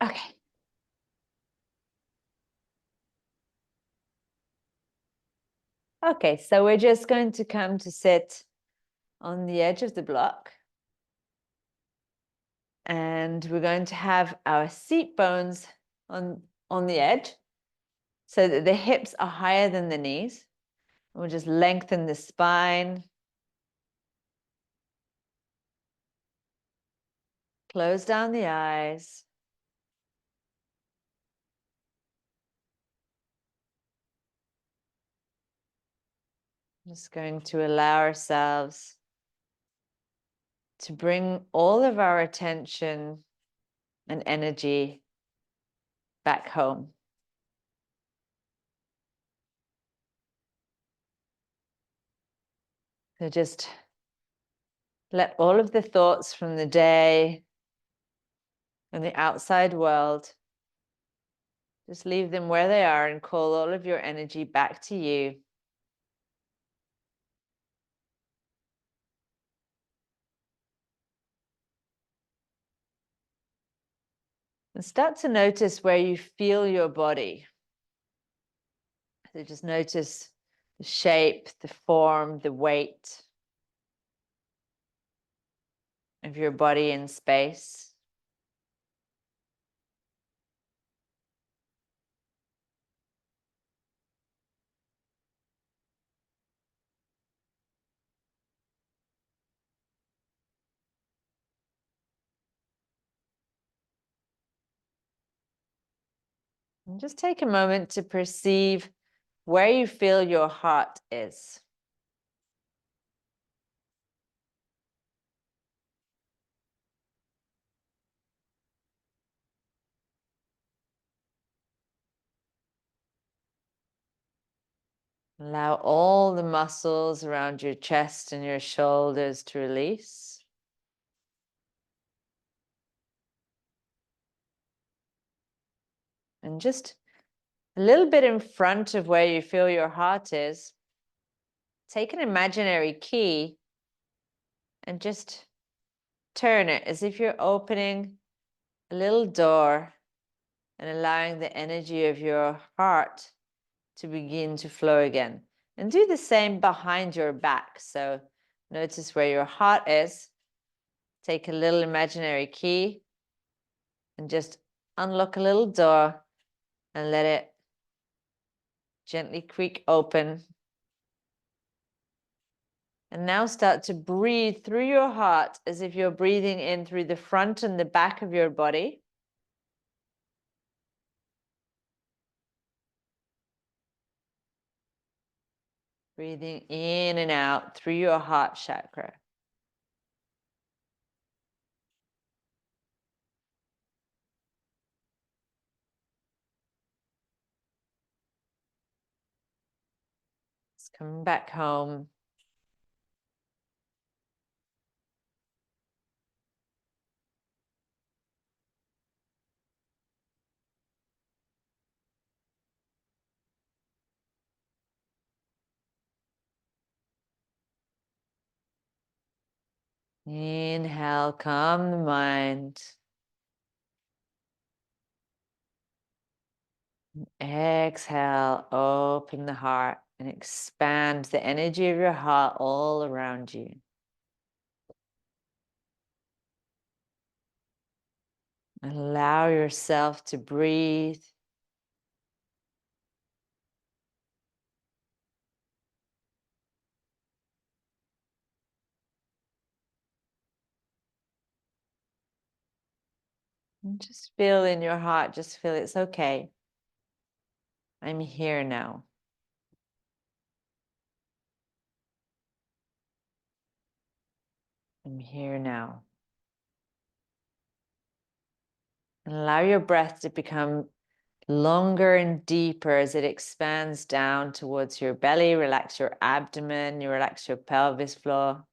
Okay. Okay, so we're just going to come to sit on the edge of the block. And we're going to have our seat bones on the edge so that the hips are higher than the knees. We'll just lengthen the spine. Close down the eyes. Just going to allow ourselves to bring all of our attention and energy back home. So just let all of the thoughts from the day and the outside world, just leave them where they are and call all of your energy back to you. And start to notice where you feel your body. So just notice the shape, the form, the weight of your body in space. And just take a moment to perceive where you feel your heart is. Allow all the muscles around your chest and your shoulders to release. And just a little bit in front of where you feel your heart is, take an imaginary key and just turn it as if you're opening a little door and allowing the energy of your heart to begin to flow again. And do the same behind your back. So notice where your heart is. Take a little imaginary key and just unlock a little door and let it gently creak open. And now start to breathe through your heart as if you're breathing in through the front and the back of your body. Breathing in and out through your heart chakra. Just coming back home. Inhale, calm the mind. Exhale, open the heart and expand the energy of your heart all around you. Allow yourself to breathe. And just feel in your heart, just feel it's okay. I'm here now. I'm here now. And allow your breath to become longer and deeper as it expands down towards your belly. Relax your abdomen, you relax your pelvis floor.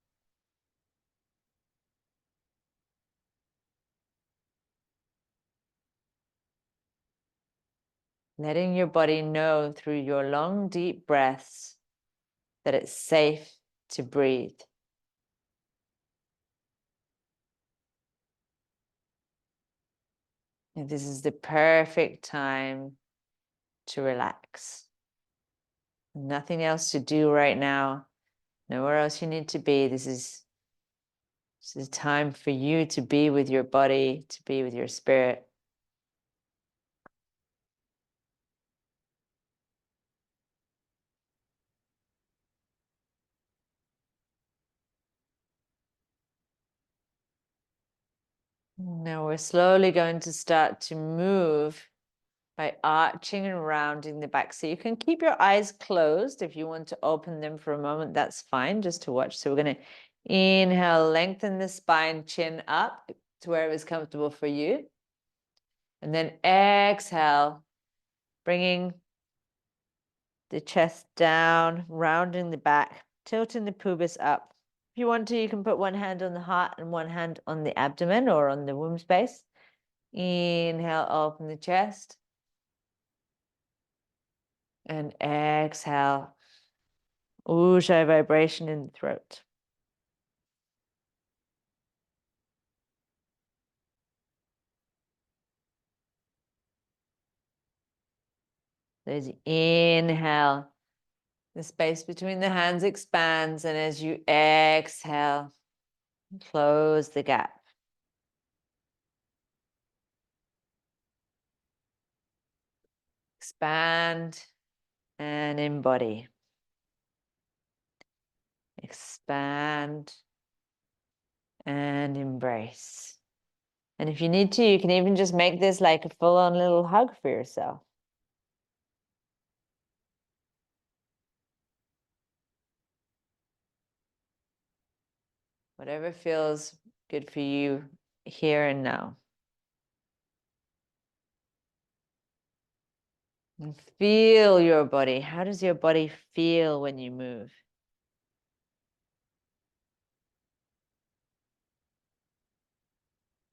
Letting your body know through your long, deep breaths that it's safe to breathe. This is the perfect time to relax. Nothing else to do right now. Nowhere else you need to be. This is time for you to be with your body, to be with your spirit. Now we're slowly going to start to move by arching and rounding the back. So you can keep your eyes closed. If you want to open them for a moment, that's fine, just to watch. So we're going to inhale, lengthen the spine, chin up to where it was comfortable for you. And then exhale, bringing the chest down, rounding the back, tilting the pubis up. If you want to, you can put one hand on the heart and one hand on the abdomen or on the womb space. Inhale, open the chest. And exhale, Ujjayi vibration in the throat. As you inhale, the space between the hands expands, and as you exhale, close the gap. Expand and embody. Expand and embrace. And if you need to, you can even just make this like a full-on little hug for yourself. Whatever feels good for you here and now. And feel your body. How does your body feel when you move?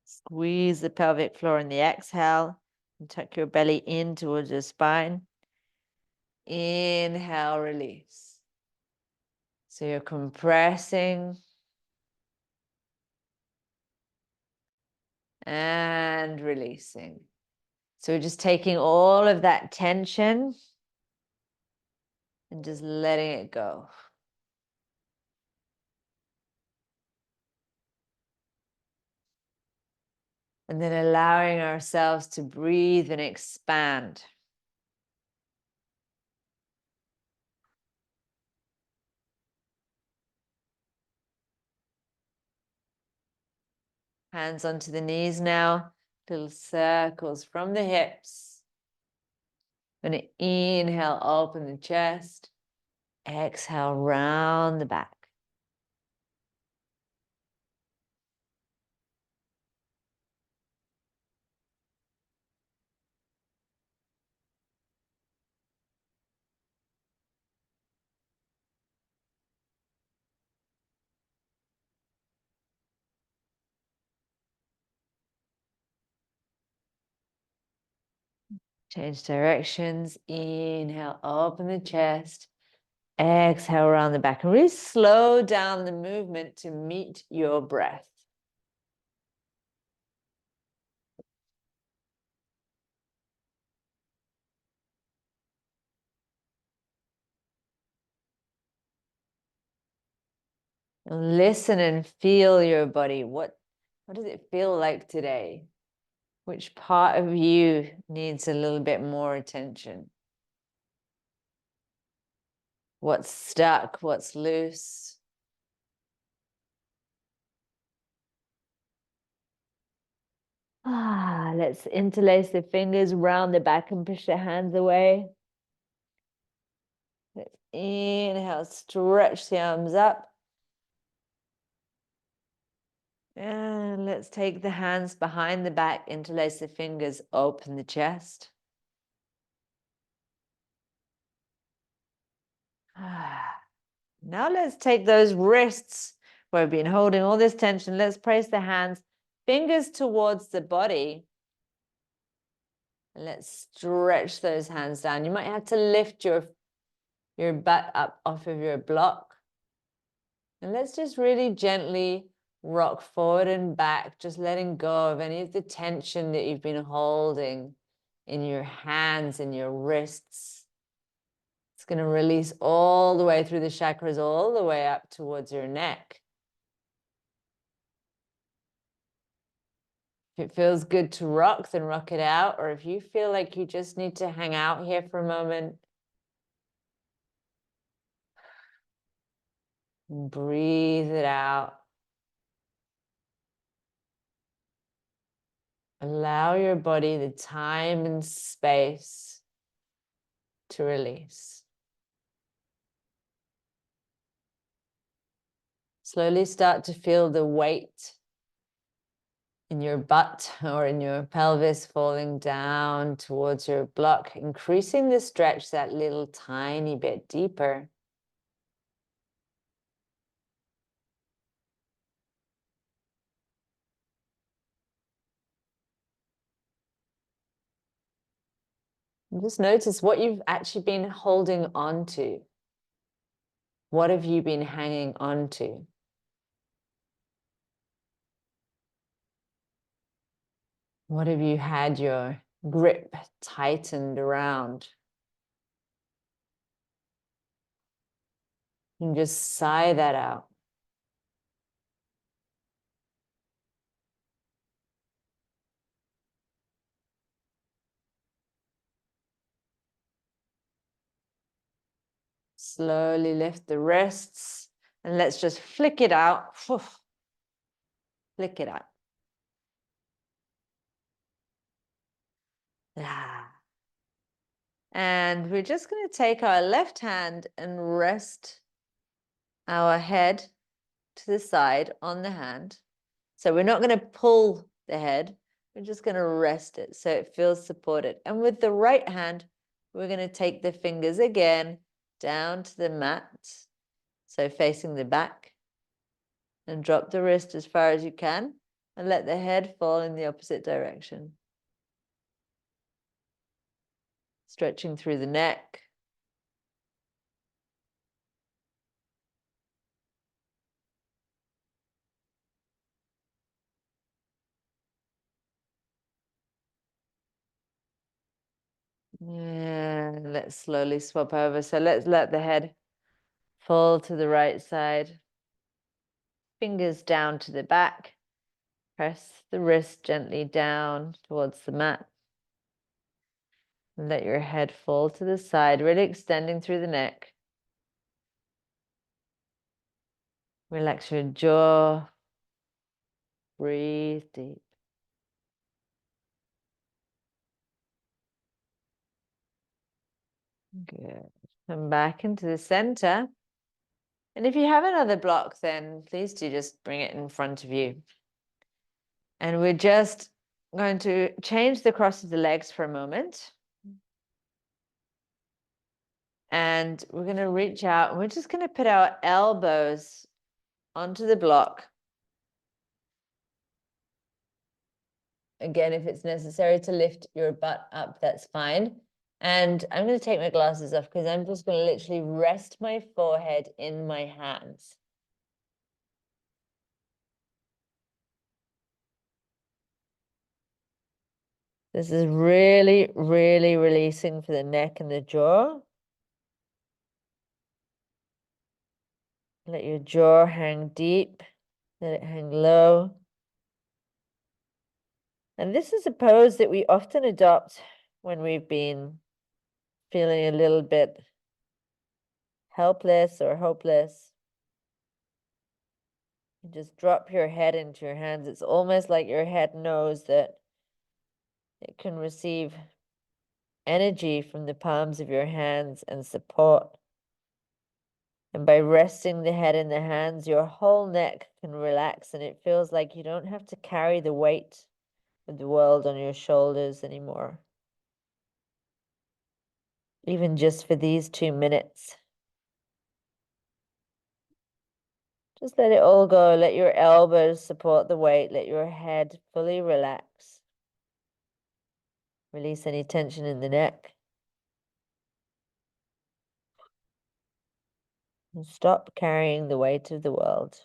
Squeeze the pelvic floor in the exhale and tuck your belly in towards your spine. Inhale, release. So you're compressing and releasing. So we're just taking all of that tension and just letting it go. And then allowing ourselves to breathe and expand. Hands onto the knees now. Little circles from the hips. Going to inhale, open the chest. Exhale, round the back. Change directions. Inhale, open the chest. Exhale, around the back. And really slow down the movement to meet your breath. Listen and feel your body. What does it feel like today? Which part of you needs a little bit more attention? What's stuck? What's loose? Let's interlace the fingers round the back and push the hands away. Let's inhale, stretch the arms up. And let's take the hands behind the back, interlace the fingers, open the chest. Now let's take those wrists where we've been holding all this tension. Let's place the hands, fingers towards the body. And let's stretch those hands down. You might have to lift your butt up off of your block. And let's just really gently rock forward and back, just letting go of any of the tension that you've been holding in your hands and your wrists. It's going to release all the way through the chakras, all the way up towards your neck. If it feels good to rock, then rock it out. Or if you feel like you just need to hang out here for a moment, breathe it out. Allow your body the time and space to release. Slowly start to feel the weight in your butt or in your pelvis falling down towards your block, increasing the stretch that little tiny bit deeper. And just notice what you've actually been holding on to. What have you been hanging on to? What have you had your grip tightened around? And just sigh that out. Slowly lift the wrists and let's just flick it out. Flick it out. And we're just going to take our left hand and rest our head to the side on the hand. So we're not going to pull the head. We're just going to rest it so it feels supported. And with the right hand, we're going to take the fingers again down to the mat. So facing the back. And drop the wrist as far as you can. And let the head fall in the opposite direction. Stretching through the neck. And let's slowly swap over. So let's let the head fall to the right side. Fingers down to the back. Press the wrist gently down towards the mat. And let your head fall to the side, really extending through the neck. Relax your jaw. Breathe deep. Good. Come back into the center. And if you have another block, then please do just bring it in front of you. And we're just going to change the cross of the legs for a moment. And we're going to reach out and we're just going to put our elbows onto the block. Again, if it's necessary to lift your butt up, that's fine. And I'm going to take my glasses off because I'm just going to literally rest my forehead in my hands. This is really, really releasing for the neck and the jaw. Let your jaw hang deep. Let it hang low. And this is a pose that we often adopt when we've been feeling a little bit helpless or hopeless. You just drop your head into your hands. It's almost like your head knows that it can receive energy from the palms of your hands and support. And by resting the head in the hands, your whole neck can relax and it feels like you don't have to carry the weight of the world on your shoulders anymore. Even just for these 2 minutes. Just let it all go. Let your elbows support the weight. Let your head fully relax. Release any tension in the neck. And stop carrying the weight of the world.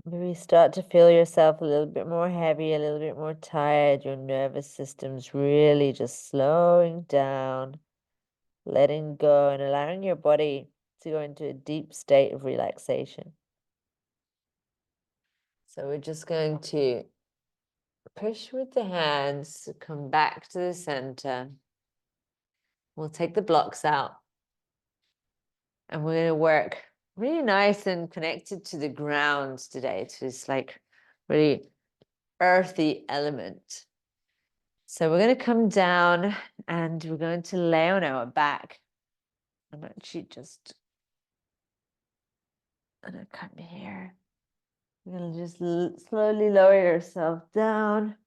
Maybe start to feel yourself a little bit more heavy, a little bit more tired. Your nervous system's really just slowing down, letting go, and allowing your body to go into a deep state of relaxation. So we're just going to push with the hands, come back to the center. We'll take the blocks out. And we're going to work really nice and connected to the ground today, to this like really earthy element. So we're going to come down and we're going to lay on our back. I'm actually just going to come here. You're going to just slowly lower yourself down.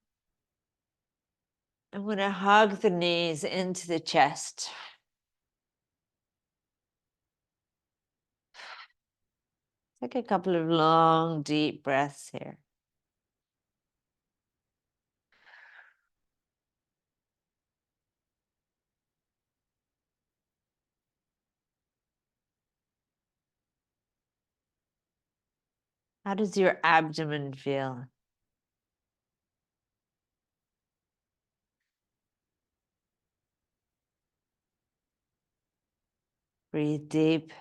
I'm going to hug the knees into the chest. Take a couple of long, deep breaths here. How does your abdomen feel? Breathe deep.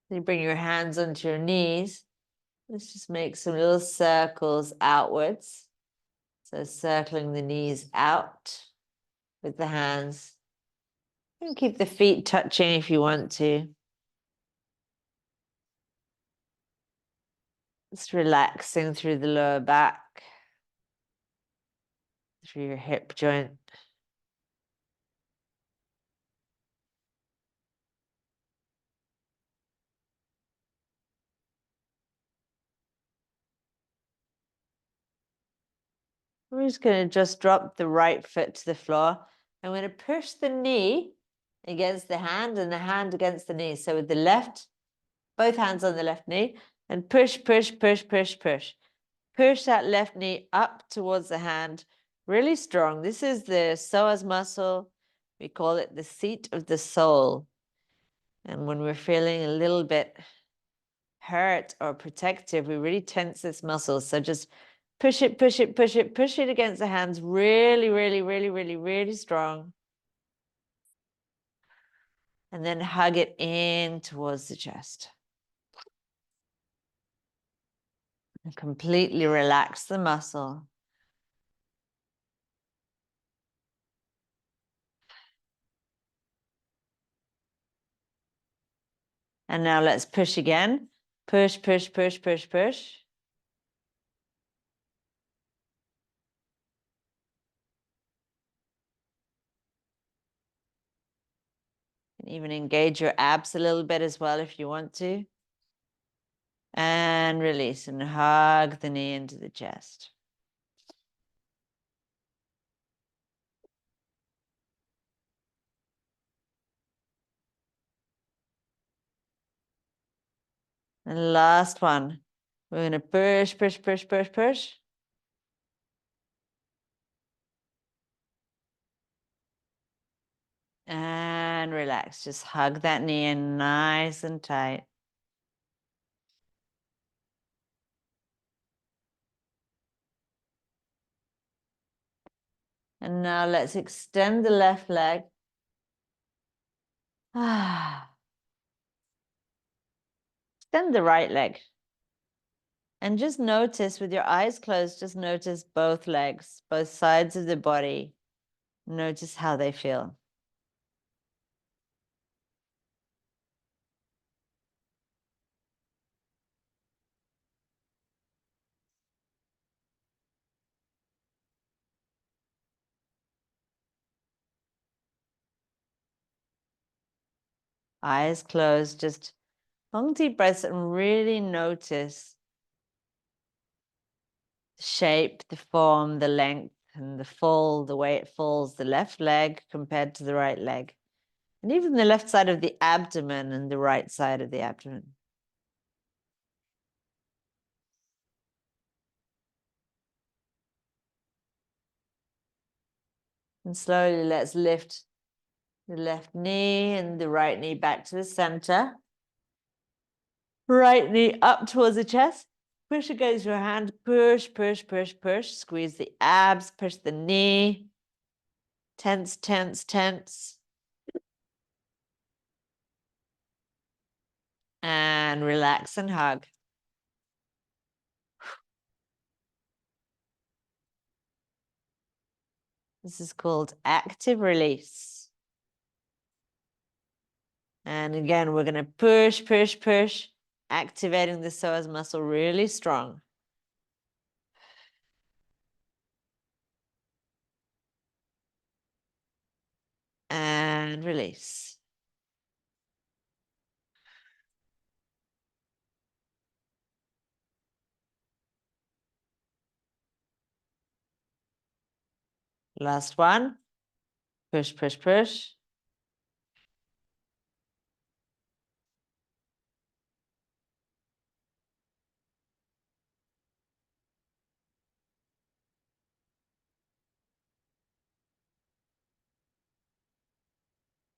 You bring your hands onto your knees. Let's just make some little circles outwards. So circling the knees out with the hands. You can keep the feet touching if you want to. Just relaxing through the lower back, through your hip joint. We're just going to just drop the right foot to the floor. I'm going to push the knee against the hand and the hand against the knee. So with the left, both hands on the left knee, and push, push, push, push, push. Push that left knee up towards the hand, really strong. This is the psoas muscle. We call it the seat of the soul. And when we're feeling a little bit hurt or protective, we really tense this muscle. So just push it, push it, push it, push it against the hands. Really, really, really, really, really strong. And then hug it in towards the chest. And completely relax the muscle. And now let's push again. Push, push, push, push, push. And even engage your abs a little bit as well if you want to. And release and hug the knee into the chest. And last one. We're going to push, push, push, push, push. And relax. Just hug that knee in nice and tight. And now let's extend the left leg. Extend the right leg. And just notice with your eyes closed, just notice both legs, both sides of the body. Notice how they feel. Eyes closed, just long deep breaths and really notice the shape, the form, the length, and the fall, the way it falls, the left leg compared to the right leg. And even the left side of the abdomen and the right side of the abdomen. And slowly let's lift The left knee and the right knee back to the center. Right knee up towards the chest. Push against your hand. Push, push, push, push. Squeeze the abs. Push the knee. Tense, tense, tense. And relax and hug. This is called active release. And again, we're going to push, push, push, activating the psoas muscle really strong. And release. Last one. Push, push, push.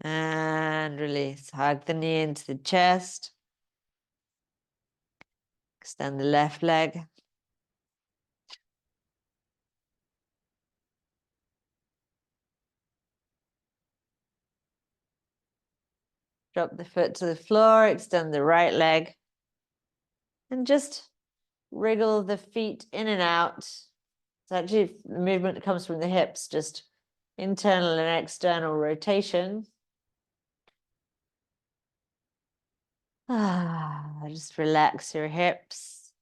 And release. Hug the knee into the chest. Extend the left leg. Drop the foot to the floor. Extend the right leg. And just wriggle the feet in and out. It's actually the movement that comes from the hips, just internal and external rotation. Just relax your hips.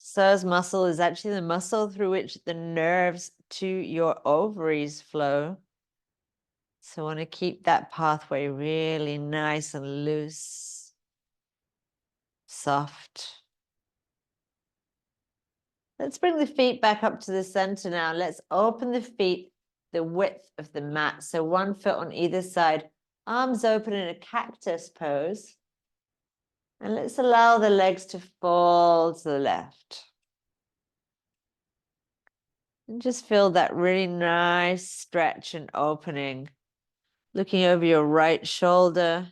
Psoas muscle is actually the muscle through which the nerves to your ovaries flow. So I want to keep that pathway really nice and loose, soft. Let's bring the feet back up to the center now. Let's open the feet the width of the mat. So one foot on either side, arms open in a cactus pose. And let's allow the legs to fall to the left. And just feel that really nice stretch and opening. Looking over your right shoulder.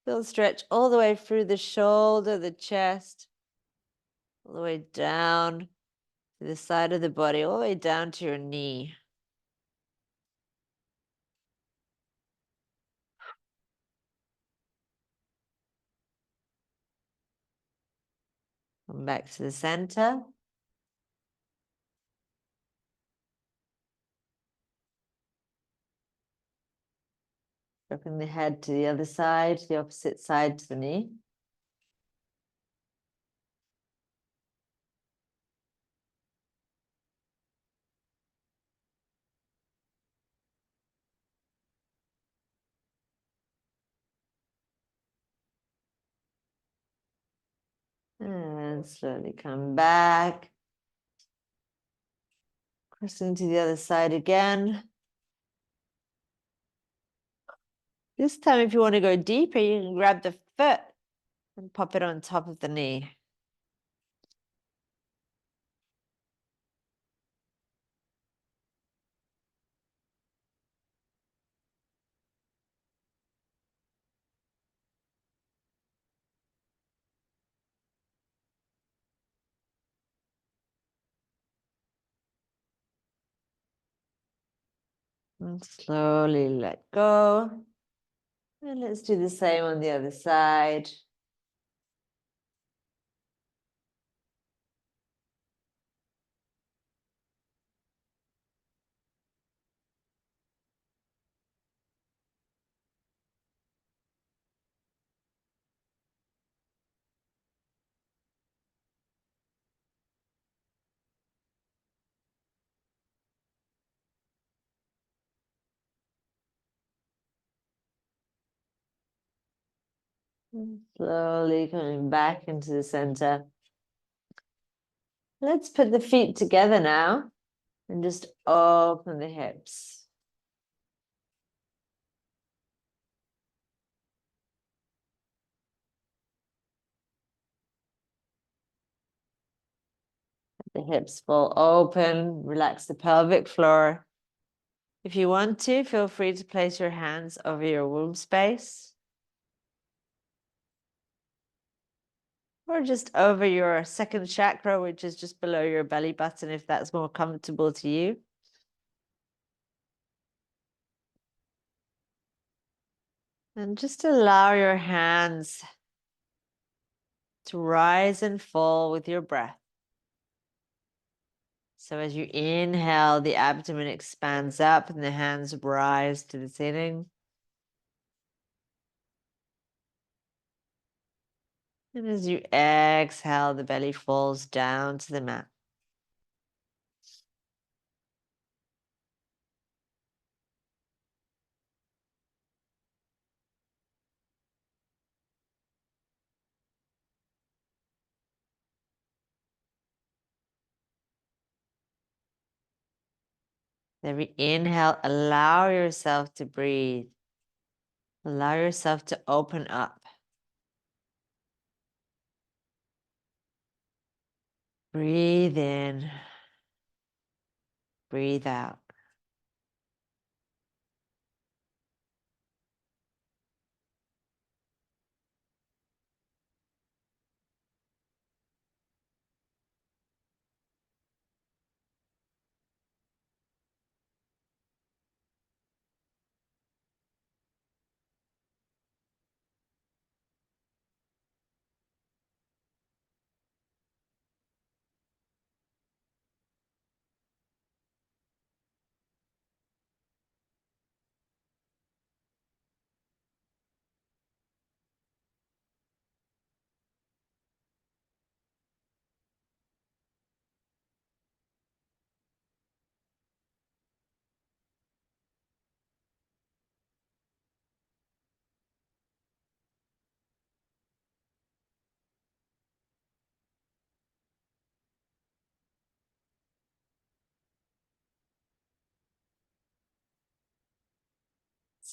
Feel the stretch all the way through the shoulder, the chest, all the way down to the side of the body, all the way down to your knee. Come back to the center. Dropping the head to the other side, the opposite side to the knee. And slowly come back. Crossing to the other side again. This time, if you want to go deeper, you can grab the foot and pop it on top of the knee. And slowly let go. And let's do the same on the other side. And slowly coming back into the center. Let's put the feet together now and just open the hips. hips fall open, relax the pelvic floor. If you want to, feel free to place your hands over your womb space. Or just over your second chakra, which is just below your belly button, if that's more comfortable to you. And just allow your hands to rise and fall with your breath. So as you inhale, the abdomen expands up and the hands rise to the ceiling. And as you exhale, the belly falls down to the mat. Every inhale, allow yourself to breathe. Allow yourself to open up. Breathe in. Breathe out.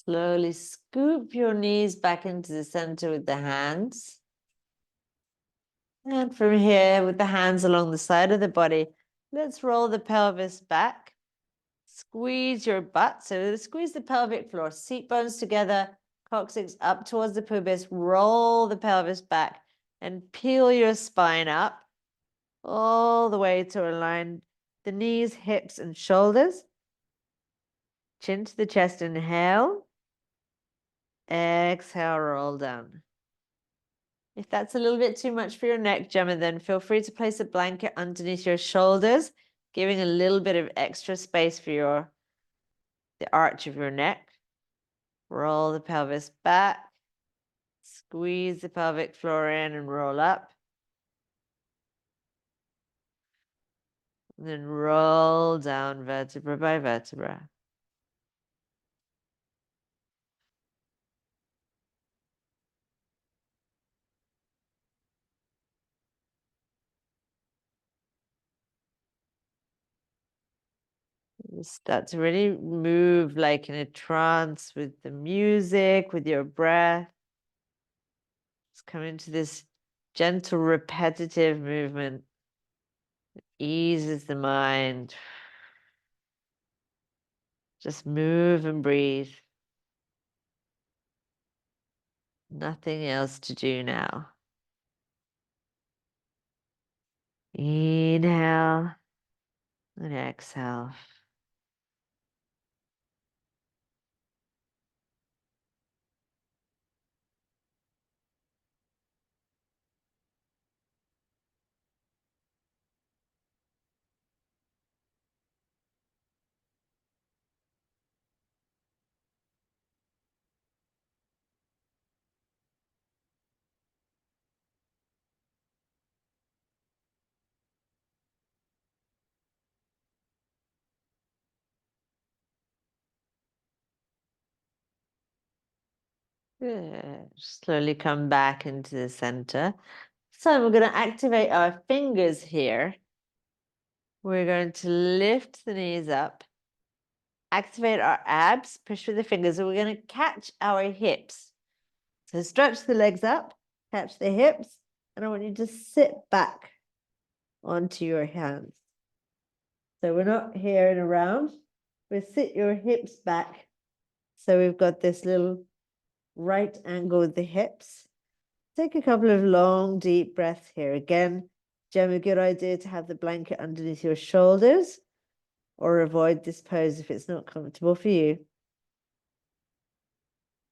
Slowly scoop your knees back into the center with the hands. And from here, with the hands along the side of the body, let's roll the pelvis back. Squeeze your butt. So squeeze the pelvic floor, seat bones together, coccyx up towards the pubis. Roll the pelvis back and peel your spine up all the way to align the knees, hips, and shoulders. Chin to the chest, inhale. Exhale, roll down. If that's a little bit too much for your neck, Gemma, then feel free to place a blanket underneath your shoulders, giving a little bit of extra space for the arch of your neck. Roll the pelvis back. Squeeze the pelvic floor in and roll up. And then roll down vertebra by vertebra. You start to really move like in a trance with the music, with your breath. Just come into this gentle, repetitive movement. It eases the mind. Just move and breathe. Nothing else to do now. Inhale and exhale. Good. Slowly come back into the center. So we're going to activate our fingers here. We're going to lift the knees up, activate our abs, push with the fingers, and we're going to catch our hips. So stretch the legs up, catch the hips, and I want you to sit back onto your hands. So we're not here and around. We sit your hips back. So we've got this little right angle with the hips. Take a couple of long, deep breaths here. Again, Jem, a good idea to have the blanket underneath your shoulders or avoid this pose if it's not comfortable for you.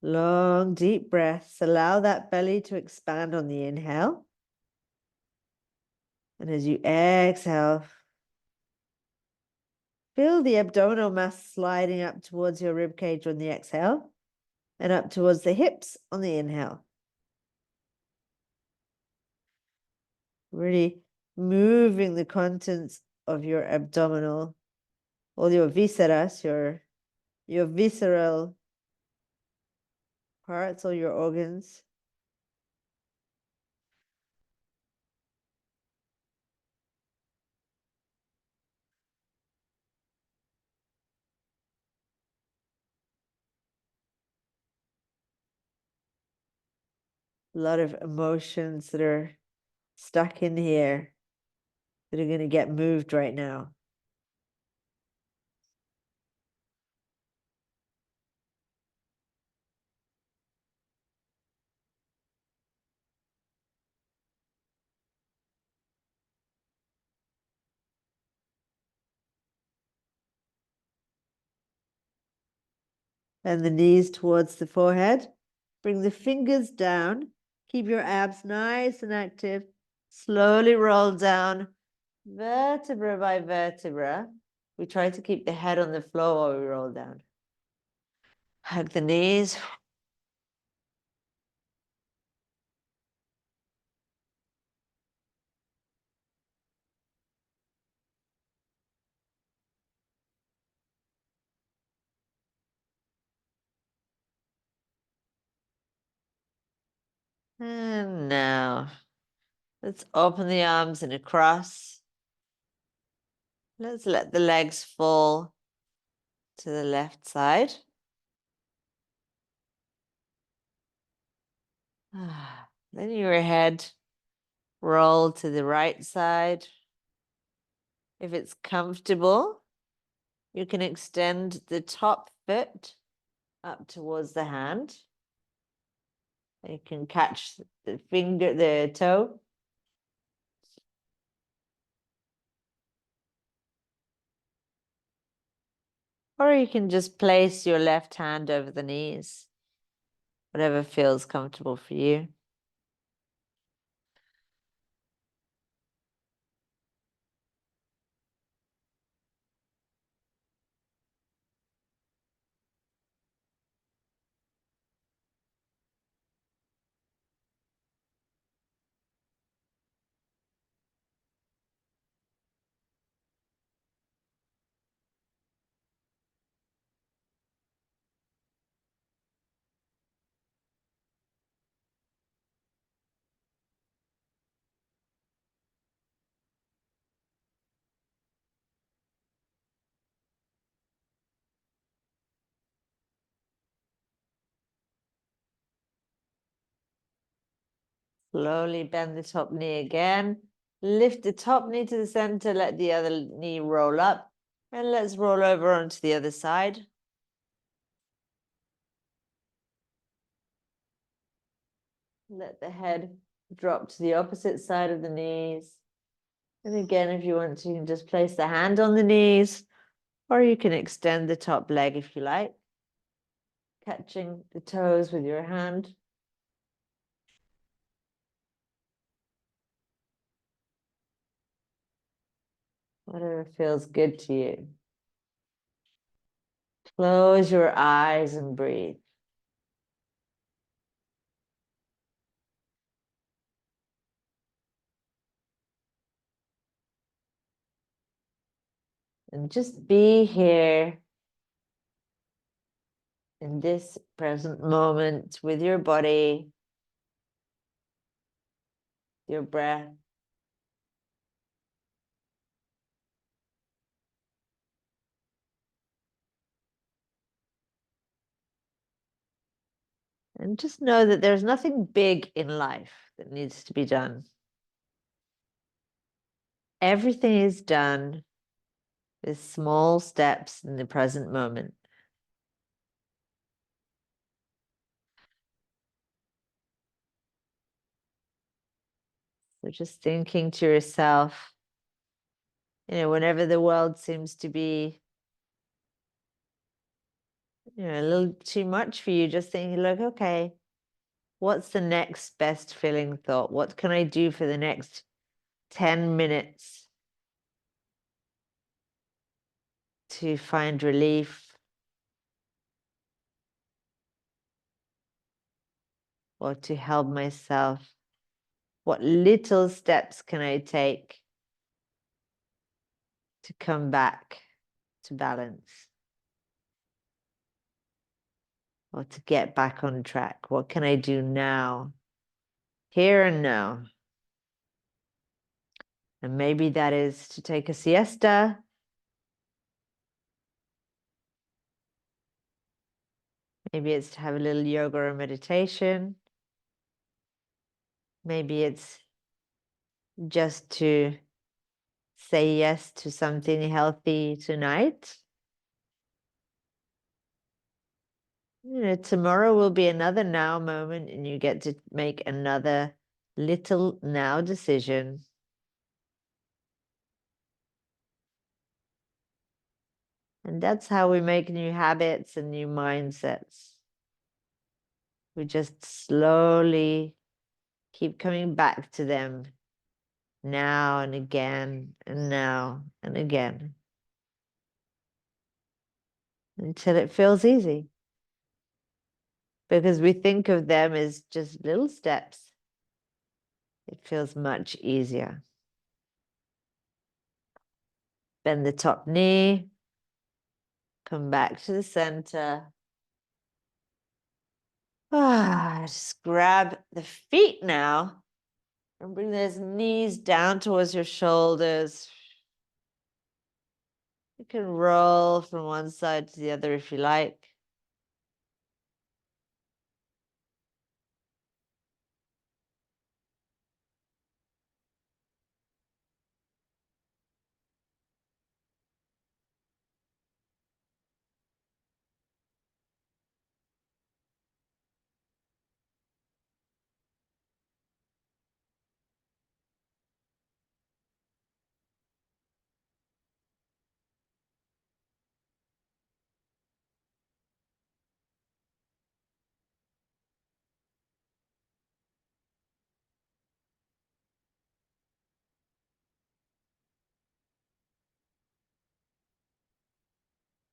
Long, deep breaths. Allow that belly to expand on the inhale. And as you exhale, feel the abdominal mass sliding up towards your rib cage on the exhale and up towards the hips on the inhale. Really moving the contents of your abdominal, all your visceras, your visceral parts, all your organs. A lot of emotions that are stuck in here that are going to get moved right now. And the knees towards the forehead. Bring the fingers down. Keep your abs nice and active. Slowly roll down, vertebra by vertebra. We try to keep the head on the floor while we roll down. Hug the knees. And now, let's open the arms and across. Let's let the legs fall to the left side. Then your head roll to the right side. If it's comfortable, you can extend the top foot up towards the hand. You can catch the finger, the toe. Or you can just place your left hand over the knees, whatever feels comfortable for you. Slowly bend the top knee again. Lift the top knee to the center, let the other knee roll up. And let's roll over onto the other side. Let the head drop to the opposite side of the knees. And again, if you want to, you can just place the hand on the knees, or you can extend the top leg if you like, catching the toes with your hand. Whatever feels good to you. Close your eyes and breathe. And just be here in this present moment with your body, your breath. And just know that there's nothing big in life that needs to be done. Everything is done with small steps in the present moment. So just thinking to yourself, whenever the world seems to be, a little too much for you, just thinking, look, okay, what's the next best feeling thought? What can I do for the next 10 minutes to find relief or to help myself? What little steps can I take to come back to balance or to get back on track? What can I do now, here and now? And maybe that is to take a siesta. Maybe it's to have a little yoga or meditation. Maybe it's just to say yes to something healthy tonight. Tomorrow will be another now moment, and you get to make another little now decision. And that's how we make new habits and new mindsets. We just slowly keep coming back to them now and again and now and again until it feels easy. Because we think of them as just little steps. It feels much easier. Bend the top knee. Come back to the center. Just grab the feet now and bring those knees down towards your shoulders. You can roll from one side to the other if you like.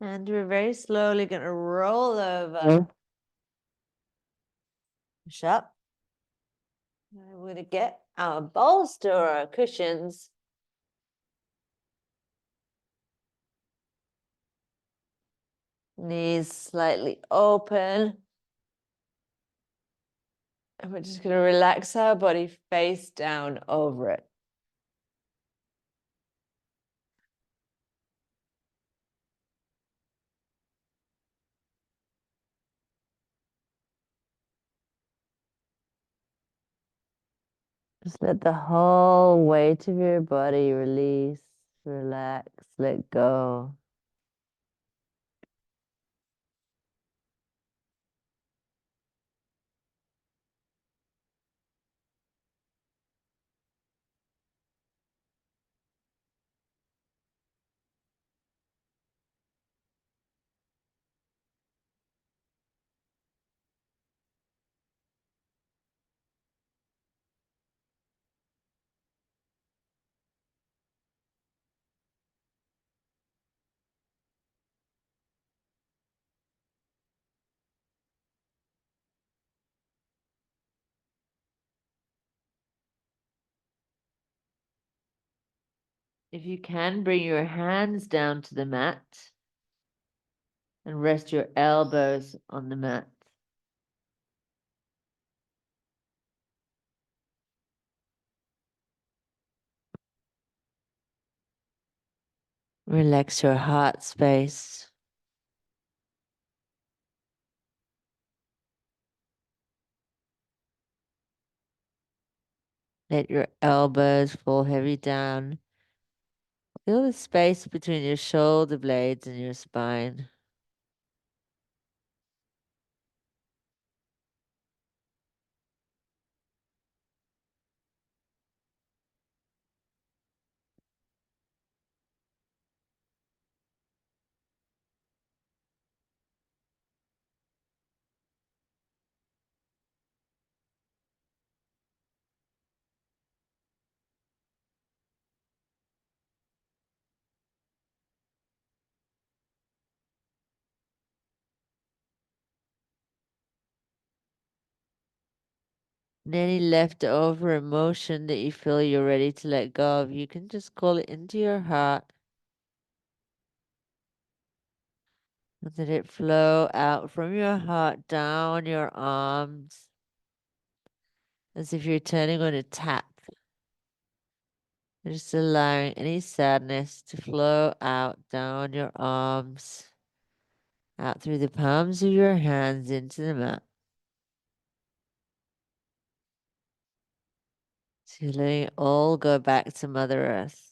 And we're very slowly going to roll over. Push up. And we're going to get our bolster or our cushions. Knees slightly open. And we're just going to relax our body face down over it. Just let the whole weight of your body release, relax, let go. If you can, bring your hands down to the mat and rest your elbows on the mat. Relax your heart space. Let your elbows fall heavy down. Feel the space between your shoulder blades and your spine. And any leftover emotion that you feel you're ready to let go of, you can just call it into your heart. And let it flow out from your heart down your arms, as if you're turning on a tap. Just allowing any sadness to flow out down your arms, out through the palms of your hands into the mat. So you're letting it all go back to Mother Earth.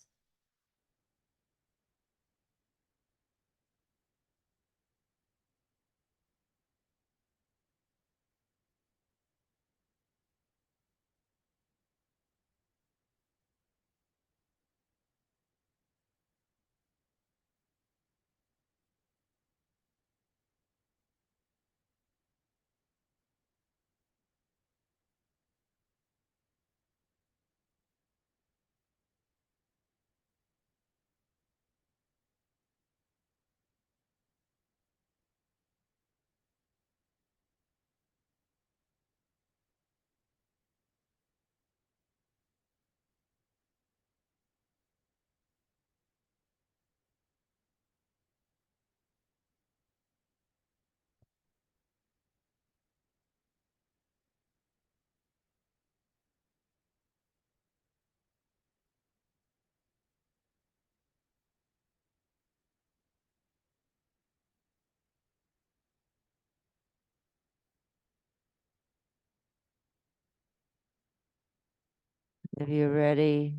If you're ready,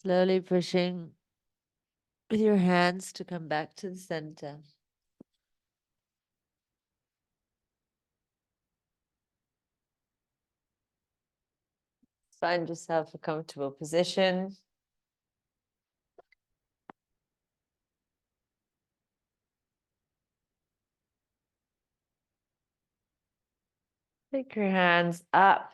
slowly pushing with your hands to come back to the center. Find yourself a comfortable position. Take your hands up.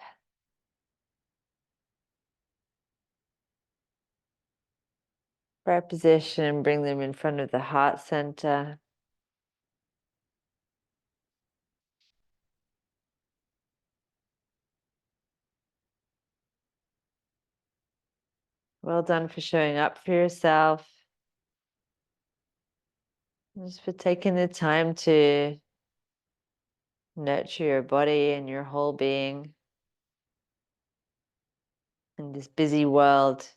Right position, bring them in front of the heart center. Well done for showing up for yourself. Just for taking the time to nurture your body and your whole being in this busy world.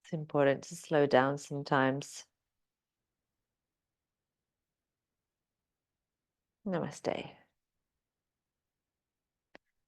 It's important to slow down sometimes. Namaste.